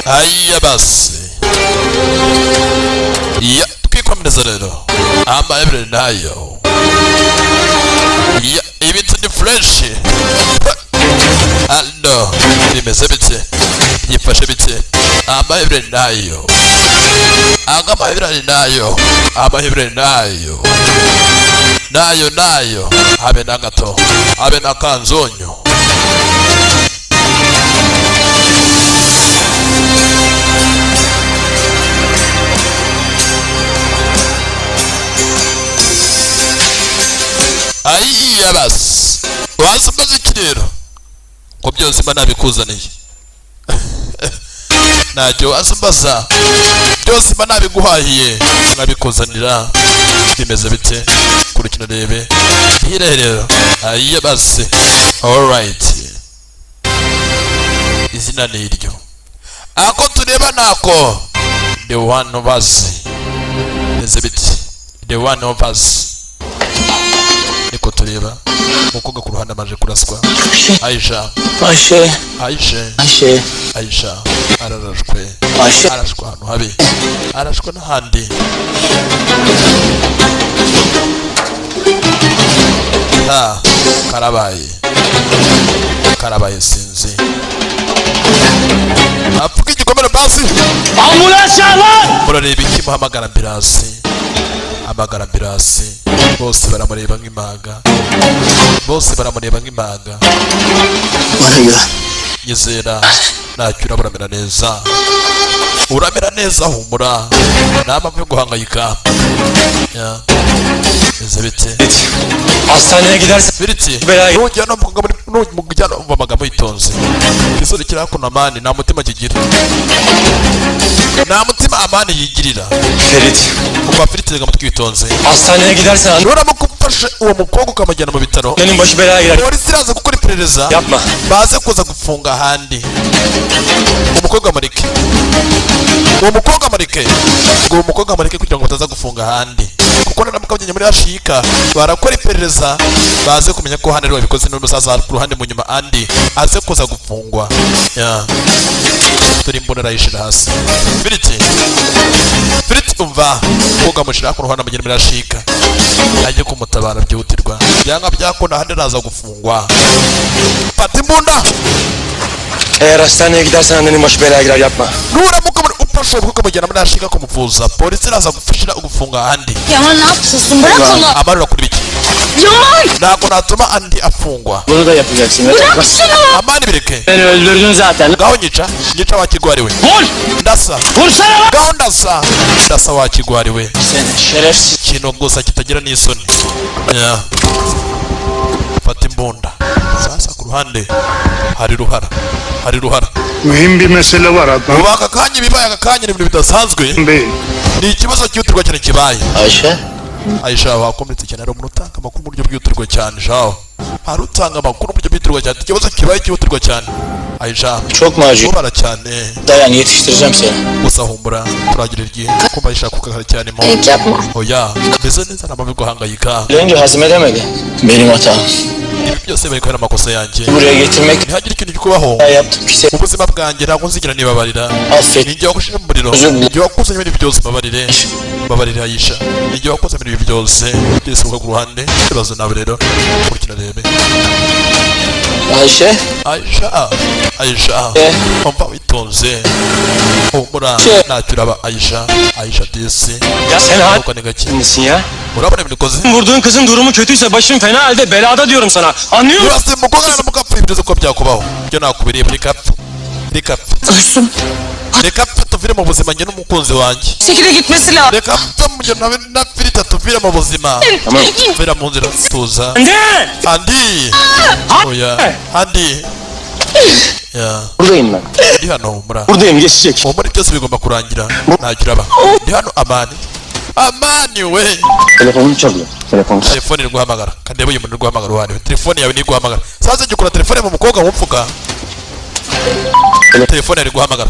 Aiya basi. Ya twikomereza rero. Amayobera nayo. Ya ibintu ni fresh. Aldo bimeze bite? Yifashe bite? Amayobera nayo. Amayobera nayo. Amayobera nayo. Nayo habe na gato, habe na kanzonyo. Aiya basi wasambaza ikirero ko byose mba nabikuzaniye. Ntacyo wasambaza byose mba nabiguhahiye nkabikuzanira. Bimeze bite? Kurikina rebe hirerero. Aiya basi alright, izina ni iryo. Ako tureba nako the one of us. Bimeze bite? The one of us niko tureba. Umukobwa ku ruhande amaje kuraswa. Aisha ararashwe. Arashwa hano habi, arashwa n'ahandi. Karabaye sinzi. Apfuka igikomere basi. Ambulans lan! Murareba iki? Muhamagara ambulance. Amagara ambulance. Bose baramureba nk'impaga. Mariya nyizera ntacyo uraburamera neza. Uramera neza humura. Nta mpamvu yo guhangayika. Ya eze bite? Hastaneye gidersen Biriti belayı nujyana mugujyana umva amagambo yitonze. Kisore kirakuna amani nta mutima kigira. Nta mutima amani yigirira. Ferit Umva Ferit rega mutwe yitonze. hastaneye gidersen Uramukufashe uwo mukobwa ukamujyana mu bitaro. benim başı belaya girer. Polisi iraza gukora iperereza. Yapma. Baze kuza gufunga ahandi. Umukobwa Marike. Uwo mukobwa Marike kugira ngo bataza gufunga ahandi. Kuko naramuka byenye muri Ashika barakora iperereza baze kumenya ko hano ari wabikoze n'umusaza ku ruhande mu nyuma andi aze kuza gufungwa. Ya turi mbonera yishira hasi. Ferit umva koga mushira ku ruhande mu muri Ashika ajye kumutabara byihutirwa. Byanga byakona handi raza gufungwa. Fata imbunda. Eğer hastaneye gidersen benim başı belaya girer, yapma. Nuramuka ufashe ubwo kumujyana muri Ashika kumuvuza. Polisi iraza gufashira ugufunga ahandi. Yaman ne yapıyorsun? Bırak onu. Amarura kuri biki? Yaman! Ntabwo natuma andi afungwa. Bunu da yapacaksın. Bırak şunu! Amani bireke. Beni öldürdün zaten. Ngaho nyica wa kigwariwe. Vur! Ndasa. Vursana lan! Ngaho ndasa wa kigwariwe. Sen şerefsiz. Kino gusa kitagira n'isoni. Ya. Fata imbunda. Sasa ku ruhande hari ruhara. Mühim bir mesele var Adnan Ubu aka kanya bibaye aka kanya ni ibintu bidasanzwe. Bey. Ni ikibazo cy'uturwa cyane kibaye. Ayşe? Wakomeretse cyane ari umuntu utanga amakuru mu buryo bw'uturwa cyane jaho. Hari utanga amakuru mu buryo bw'uturwa cyane. Ikibazo kibaye cy'uturwa cyane. Aisha Çok mu acı? ubara cyane. Dayan, yetiştireceğim seni. Gusa humbura turagira igihe kuko Aisha kukagara cyane mo. Panik yapma. Oya mbese neza nta mpamvu guhangayika. Önce hazmedemedi. Benim hatam. Ibi byose bari kubera amakosa yanjye. Buraya getirmek Ntihagire ikintu gikubaho. yaptım ki seni. Ubuzima bwanjye ntabwo nzigira nibabarira. Affet. Ninjye wakushije mu muriro. Ninjye wakuzanye ibintu byose babarire Aisha. Ninjye wakoze ibintu byose. Byese ku ruhande. Ikibazo nawe rero kurikina rebe. Aisha umva witonze. Humura ntacyo uraba Aisha disi. Ya sen Uko ni gake. misin ya? Urabona ibintu koze. Vurduğun kızın durumu kötüyse başın fena halde belada diyorum sana. Anlıyor musun? Yurase mukogana na mukapfa ibyo ko byakubaho. Byo nakubiriye muri kapfa. Dursun. Reka tuvire mu buzima njye n'umukunzi wanjye. Şekilde gitmesi lazım. Reka mujye na Ferit tuvire mu buzima. Tamam. Vera mu nzira tuza. Andi. Oya. Andi. Ya. Buradayım ben. Ndi hano humura. Buradayım, geçecek. Humura byose bigomba kurangira. Ntacyo uraba. Ndi hano Amani we. Telefonum çalıyor. Telefone iri guhamagara. Kandi uyu muntu uri guhamagara uhari. Telefone yawe ni guhamagara. Sasa jye ukora telefone mu mukobwa wumfuka. Telefone iri guhamagara.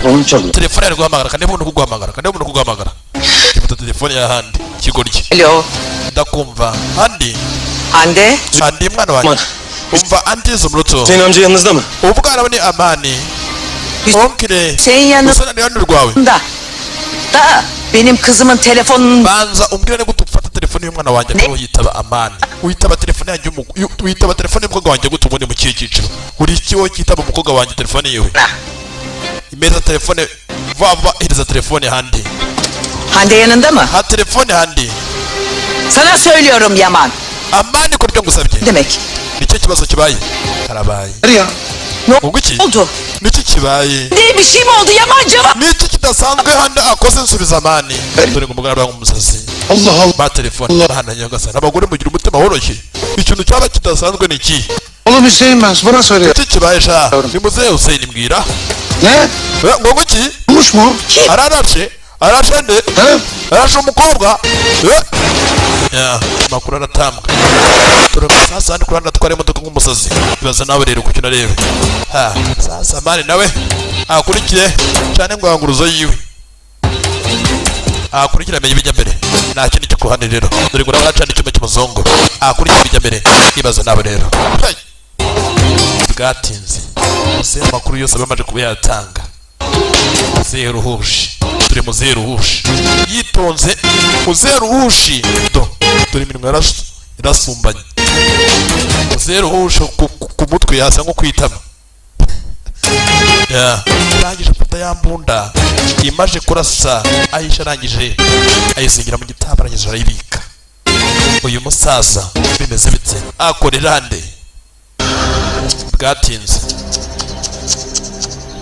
Telefone iri guhamagara kandi umuntu kuguhamagara. Ifite telefone ya Handi kigoryi. Alo. Ndakumva. Handi mwana wanjye. Umva Andi z'umuruto. Senin amca yanınızda mı? Ubwana ni Amani. onkire Senin yanında usana ni hano rwawe da benim kızımın telefonunu banza umbwire ne gute ufata telefone y'umwana wanjye ko yitaba Amani witaba telefone yanjye witaba telefone y'umukobwa wanjye gute ubundi mu kihe cyiciro uri iki wowe kitaba umukobwa wanjye telefone yiwe imeza telefone vuba hereza telefone Hande. Hande yanında mı? Ha telefone Hande. Sana söylüyorum Yaman. Amani kuryo ngusabye. Ne demek? Nicyo kibazo kibaye. Karabaye. Ya. Ne Ubwo iki? oldu? Nicyo kibaye. Ne bir şey mi oldu Yaman, cevap? Niki kidasanzwe Hande akoze nsubiza Amani. Dore ngo umugabo w'umusazi. Allah Allah. Ba telefone bahana nyagasana. Abagore mugira umutima woroshye. Ikintu cyaba kidasanzwe ni iki? Oğlum Hüseyin ben bana söyle. Nicyo kibaye sha. Ni muzehe Hussein mbwira. Ne? Ngo iki? Bulmuş mu? Ararashe. Arashe nde? He? Arashe umukobwa. Ya, makuru aratambwa. Sasa ndi kuranda tware imodoka nk'umusazi. Bibaza nawe rero kuki narebe. Ha, sasa Amani nawe akurikiye cyane ngo yanguruzo yiwe. Akurikira amenye bijya mbere. Nta kintu cyo kuhane rero. Dore ngo aracana icyuma cy'umuzongo. Akurikira bijya mbere. Bibaza nawe rero. Bwatinze. Ese amakuru yose bamaje kuba yatanga. Zero hushi. Turi mu zero hushi. Yitonze mu zero hushi. Dore iminwa irasumbanye. Mu zero hushi ku mutwe yasa nko kwitama. Arangije afata ya mbunda imaje kurasa ahisha arangije ayizingira mu gitabo arangije arayibika. Uyu musaza bimeze bite akorera nde? Bwatinze.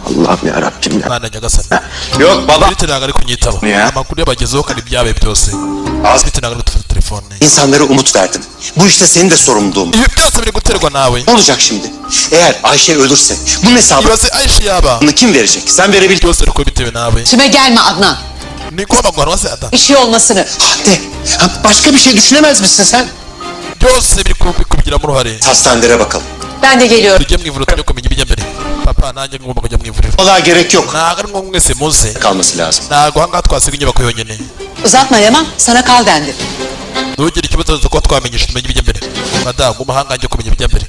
Allah'ım ya Rabbim ya. Bana nyagasana. Yok baba. Bite nagari kunyitaba. Amakuru yabagezeho kandi byabe byose. Bite nagari gutufata telefone. İnsanlara umut verdin. Bu işte senin de sorumluluğun. Ibi byose biri guterwa nawe. Ne olacak şimdi? Eğer Ayşe ölürse bunun hesabını Ibaze Ayşe yaba. kim verecek? Sen verebil. Byose biri bitewe nawe. Üstüme gelme Adnan. Ni kuba bagwanwa se adam. Bir şey olmasını. Hadi. Başka bir şey düşünemez misin sen? Byose biri kubigiramo uruhare. Hastanelere bakalım. Ben de geliyorum. Tujye mu ivuriro tujye kumenya ibijya mbere. Papa nanjye ngomba kujya mu ivuriro. Vallaha gerek yok. Ntabwo ari ngombwa mwese muze. Kalması lazım. Ntabwo ahangaha twasiga inyubako yonyine. Uzatma Yaman, sana kal dendi. Ntugire ikibazo cyo kuba twamenyesha tumenye ibijya mbere. Madamu umuhanga njye kumenya ibijya mbere.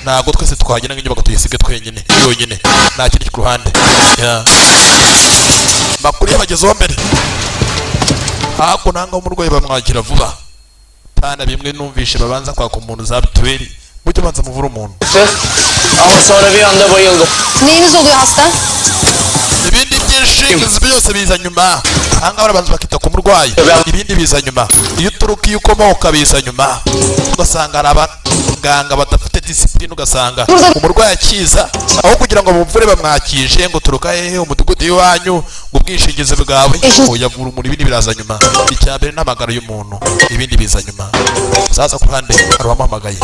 Ntabwo twese twagenda nk'inyubako tuyisige twenyine yonyine. Nta kindi ku ruhande. Makuru yabagezeho mbere. Ahako nanga umurwayi bamwakira vuba. Tana bimwe numvishe babanza kwaka umuntu za bituweli. Mujye banza muvura umuntu. Ama sonra bir anda bayıldım. Neyiniz oluyor hasta? Ibindi byinshi byose biza nyuma. Ahangaha barabanza bakita ku murwayi. Ibindi biza nyuma. Iyo uturuka iyo ukomoka biza nyuma. Ugasanga hari abaganga badafite disipline, ugasanga umurwayi akiza aho kugira ngo bumvure bamwakije ngo turuka hehe umudugudu iwanyu ngo ubwishingizi bwawe yavura umuntu. Ibindi biraza nyuma. Icya mbere n'amagara y'umuntu. Ibindi biza nyuma. Sasa ku ruhande hari uwamuhamagaye.